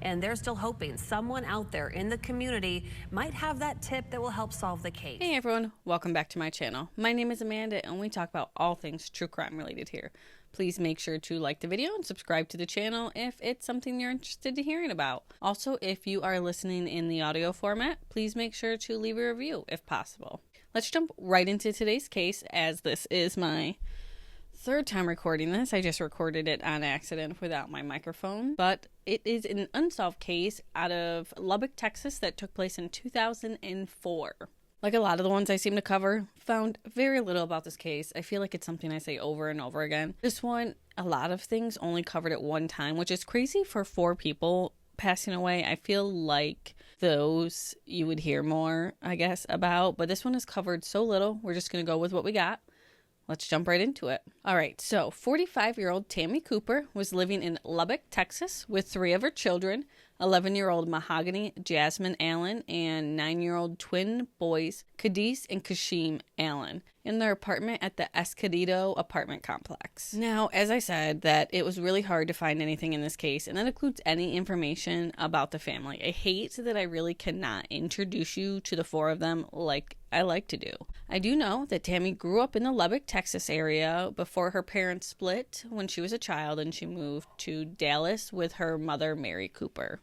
and they're still hoping someone out there in the community might have that tip that will help solve the case. Hey everyone, welcome back to my channel. My name is Amanda and we talk about all things true crime related here. Please make sure to like the video and subscribe to the channel if it's something you're interested in hearing about. Also, if you are listening in the audio format, please make sure to leave a review if possible. Let's jump right into today's case, as this is my third time recording this. I just recorded it on accident without my microphone, but it is an unsolved case out of Lubbock, Texas that took place in 2004. Like a lot of the ones I seem to cover, found very little about this case. I feel like it's something I say over and over again. This one, a lot of things only covered at one time, which is crazy for 4 people passing away. I feel like those you would hear more, I guess, about. But this one is covered so little. We're just going to go with what we got. Let's jump right into it. All right, so 45-year-old Tammy Cooper was living in Lubbock, Texas with 3 of her children, 11-year-old Mahogany Jasmine Allen and 9-year-old twin boys KaDiece and Kasheim Allen in their apartment at the Escondido apartment complex. Now, as I said, that it was really hard to find anything in this case, and that includes any information about the family. I hate that I really cannot introduce you to the 4 of them like I like to do. I do know that Tammy grew up in the Lubbock, Texas area before her parents split when she was a child and she moved to Dallas with her mother, Mary Cooper.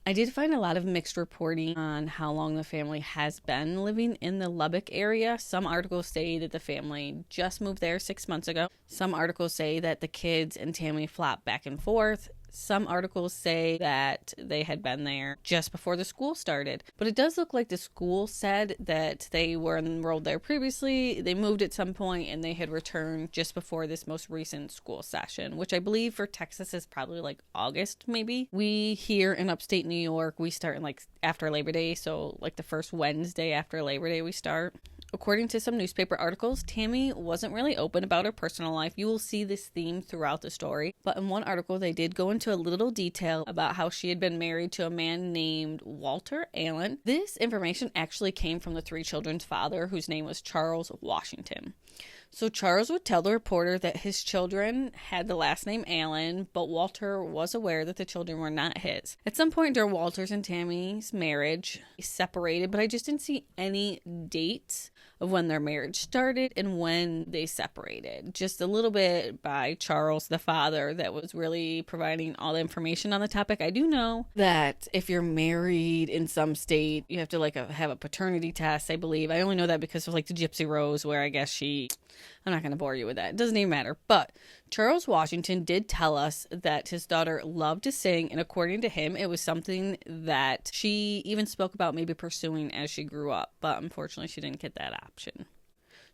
I did find a lot of mixed reporting on how long the family has been living in the Lubbock area. Some articles say that the family just moved there 6 months ago. Some articles say that the kids and Tammy flop back and forth. Some articles say that they had been there just before the school started. But it does look like the school said that they were enrolled there previously, they moved at some point, and they had returned just before this most recent school session, which I believe for Texas is probably like August maybe. We here in upstate New York, we start in like after Labor Day, so like the first Wednesday after Labor Day we start. According to some newspaper articles, Tammy wasn't really open about her personal life. You will see this theme throughout the story. But in one article, they did go into a little detail about how she had been married to a man named Walter Allen. This information actually came from the 3 children's father, whose name was Charles Washington. So Charles would tell the reporter that his children had the last name Allen, but Walter was aware that the children were not his. At some point during Walter's and Tammy's marriage, they separated, but I just didn't see any dates of when their marriage started and when they separated. Just a little bit by Charles, the father, that was really providing all the information on the topic. I do know that if you're married in some state, you have to have a paternity test, I believe. I only know that because of the Gypsy Rose, where I guess I'm not going to bore you with that. It doesn't even matter. But Charles Washington did tell us that his daughter loved to sing, and according to him, it was something that she even spoke about maybe pursuing as she grew up. But unfortunately, she didn't get that option.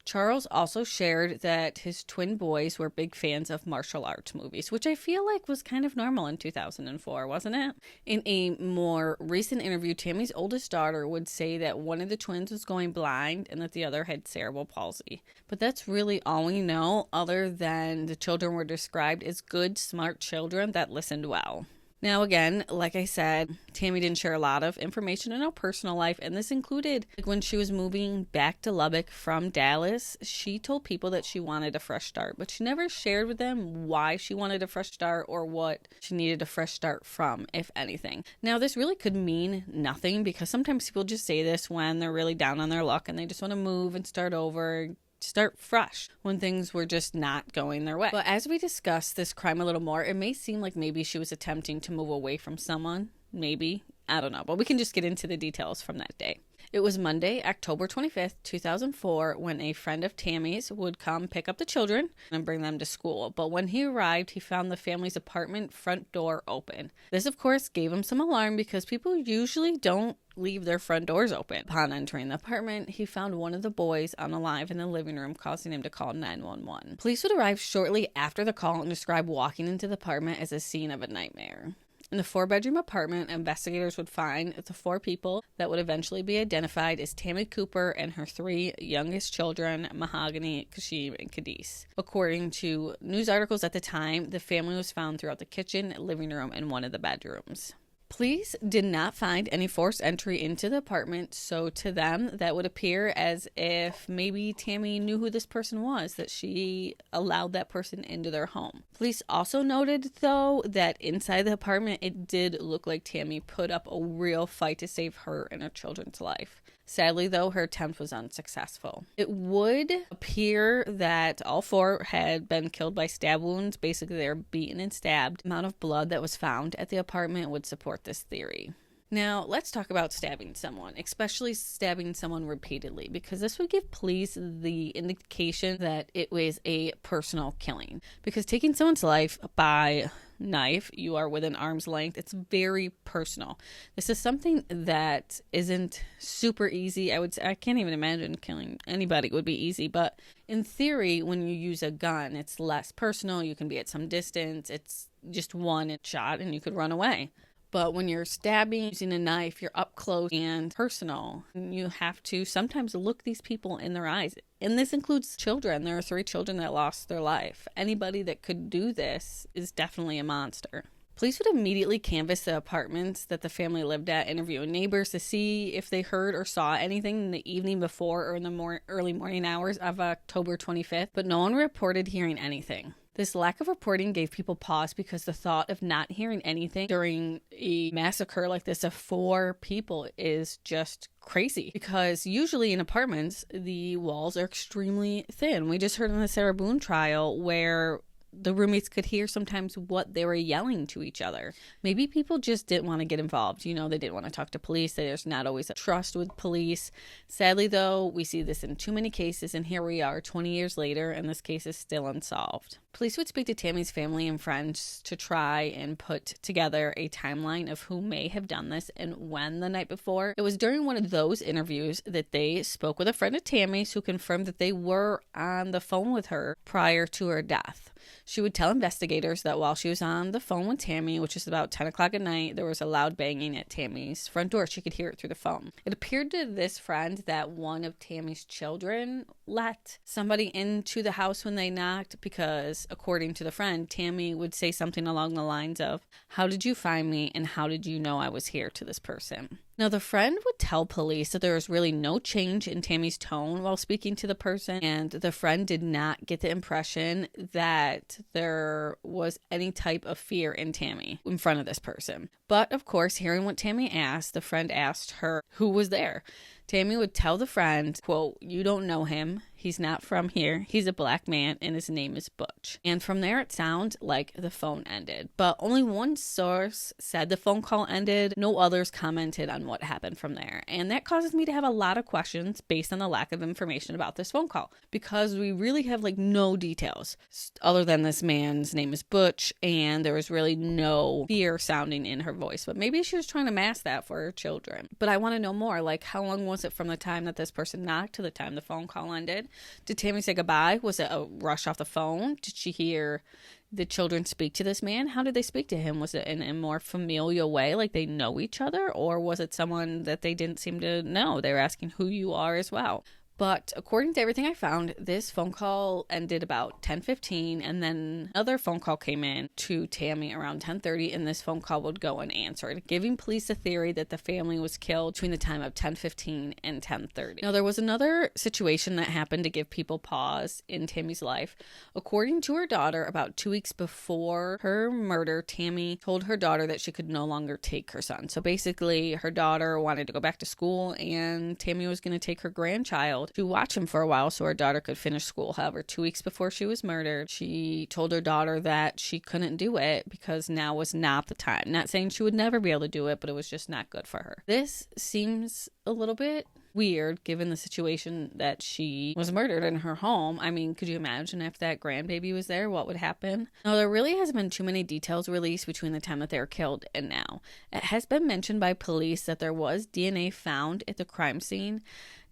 Charles also shared that his twin boys were big fans of martial arts movies, which I feel like was kind of normal in 2004, wasn't it? In a more recent interview, Tammy's oldest daughter would say that one of the twins was going blind and that the other had cerebral palsy. But that's really all we know, other than the children were described as good, smart children that listened well. Now, again, like I said, Tammy didn't share a lot of information in her personal life, and this included when she was moving back to Lubbock from Dallas. She told people that she wanted a fresh start, but she never shared with them why she wanted a fresh start or what she needed a fresh start from, if anything. Now, this really could mean nothing, because sometimes people just say this when they're really down on their luck and they just want to move and start over, start fresh when things were just not going their way. But as we discuss this crime a little more, it may seem like maybe she was attempting to move away from someone. Maybe. I don't know. But we can just get into the details from that day. It was Monday, October 25th, 2004, when a friend of Tammy's would come pick up the children and bring them to school. But when he arrived, he found the family's apartment front door open. This, of course, gave him some alarm because people usually don't leave their front doors open. Upon entering the apartment, he found one of the boys unalive in the living room, causing him to call 911. Police would arrive shortly after the call and describe walking into the apartment as a scene of a nightmare. In the 4-bedroom apartment, investigators would find the 4 people that would eventually be identified as Tammy Cooper and her 3 youngest children, Mahogany, Kasheim, and KaDiece. According to news articles at the time, the family was found throughout the kitchen, living room, and one of the bedrooms. Police did not find any forced entry into the apartment, so to them, that would appear as if maybe Tammy knew who this person was, that she allowed that person into their home. Police also noted, though, that inside the apartment, it did look like Tammy put up a real fight to save her and her children's life. Sadly, though, her attempt was unsuccessful. It would appear that all four had been killed by stab wounds. Basically, they were beaten and stabbed. The amount of blood that was found at the apartment would support this theory. Now, let's talk about stabbing someone, especially stabbing someone repeatedly, because this would give police the indication that it was a personal killing. Because taking someone's life by knife, you are within arm's length, it's very personal. This is something that isn't super easy. I can't even imagine killing anybody would be easy, but in theory, when you use a gun, it's less personal. You can be at some distance. It's just one shot and you could run away. But when you're stabbing using a knife, you're up close and personal. You have to sometimes look these people in their eyes. And this includes children. There are 3 children that lost their life. Anybody that could do this is definitely a monster. Police would immediately canvass the apartments that the family lived at, interviewing neighbors to see if they heard or saw anything in the evening before or in the early morning hours of October 25th, but no one reported hearing anything. This lack of reporting gave people pause because the thought of not hearing anything during a massacre like this of 4 people is just crazy. Because usually in apartments, the walls are extremely thin. We just heard in the Sarah Boone trial where the roommates could hear sometimes what they were yelling to each other. Maybe people just didn't want to get involved. They didn't want to talk to police. There's not always a trust with police. Sadly, though, we see this in too many cases, and here we are 20 years later, and this case is still unsolved. Police would speak to Tammy's family and friends to try and put together a timeline of who may have done this and when the night before. It was during one of those interviews that they spoke with a friend of Tammy's who confirmed that they were on the phone with her prior to her death. She would tell investigators that while she was on the phone with Tammy, which is about 10 o'clock at night, there was a loud banging at Tammy's front door. She could hear it through the phone. It appeared to this friend that one of Tammy's children let somebody into the house when they knocked because, according to the friend, Tammy would say something along the lines of, "How did you find me and how did you know I was here?" to this person. Now, the friend would tell police that there was really no change in Tammy's tone while speaking to the person, and the friend did not get the impression that there was any type of fear in Tammy in front of this person. But, of course, hearing what Tammy asked, the friend asked her who was there. Tammy would tell the friend, quote, "You don't know him. He's not from here. He's a black man and his name is Butch." And from there, it sounds like the phone ended. But only one source said the phone call ended. No others commented on what happened from there. And that causes me to have a lot of questions based on the lack of information about this phone call. Because we really have no details other than this man's name is Butch and there was really no fear sounding in her voice. But maybe she was trying to mask that for her children. But I want to know more. How long was it from the time that this person knocked to the time the phone call ended? Did Tammy say goodbye? Was it a rush off the phone? Did she hear the children speak to this man? How did they speak to him? Was it in a more familial way, like they know each other? Or was it someone that they didn't seem to know? They were asking who you are as well. But according to everything I found, this phone call ended about 10:15, and then another phone call came in to Tammy around 10:30, and this phone call would go unanswered, giving police a theory that the family was killed between the time of 10:15 and 10:30. Now, there was another situation that happened to give people pause in Tammy's life. According to her daughter, about 2 weeks before her murder, Tammy told her daughter that she could no longer take her son. So basically, her daughter wanted to go back to school, and Tammy was going to take her grandchild to watch him for a while so her daughter could finish school. However, 2 weeks before she was murdered, she told her daughter that she couldn't do it because now was not the time. Not saying she would never be able to do it, but it was just not good for her. This seems a little bit weird given the situation that she was murdered in her home. I mean, could you imagine if that grandbaby was there, what would happen? Now, there really hasn't been too many details released between the time that they were killed and now. It has been mentioned by police that there was DNA found at the crime scene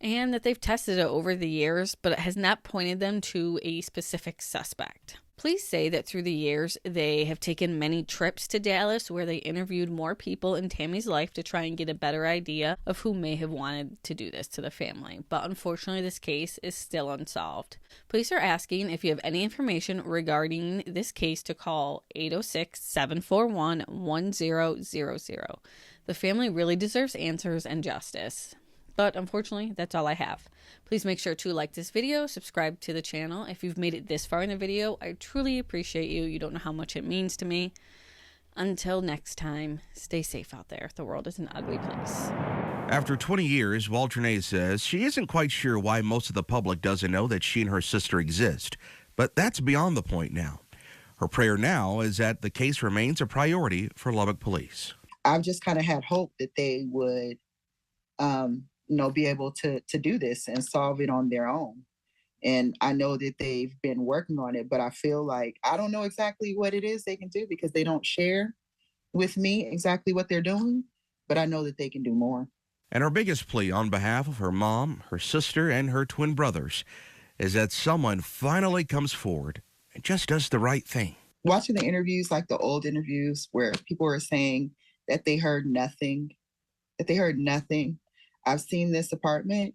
and that they've tested it over the years, but it has not pointed them to a specific suspect. Police say that through the years, they have taken many trips to Dallas where they interviewed more people in Tammy's life to try and get a better idea of who may have wanted to do this to the family. But unfortunately, this case is still unsolved. Police are asking if you have any information regarding this case to call 806-741-1000. The family really deserves answers and justice. But unfortunately, that's all I have. Please make sure to like this video, subscribe to the channel. If you've made it this far in the video, I truly appreciate you. You don't know how much it means to me. Until next time, stay safe out there. The world is an ugly place. After 20 years, Walternay says she isn't quite sure why most of the public doesn't know that she and her sister exist. But that's beyond the point now. Her prayer now is that the case remains a priority for Lubbock police. I've just kind of had hope that they would be able to do this and solve it on their own. And I know that they've been working on it, but I feel like I don't know exactly what it is they can do because they don't share with me exactly what they're doing, but I know that they can do more. And her biggest plea on behalf of her mom, her sister, and her twin brothers is that someone finally comes forward and just does the right thing. Watching the interviews, like the old interviews where people were saying that they heard nothing, I've seen this apartment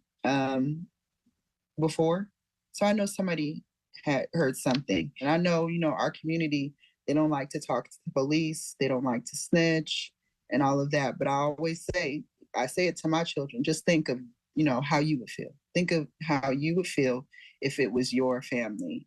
before, so I know somebody had heard something. And I know, our community, they don't like to talk to the police, they don't like to snitch and all of that. But I say it to my children, just think of, how you would feel. Think of how you would feel if it was your family.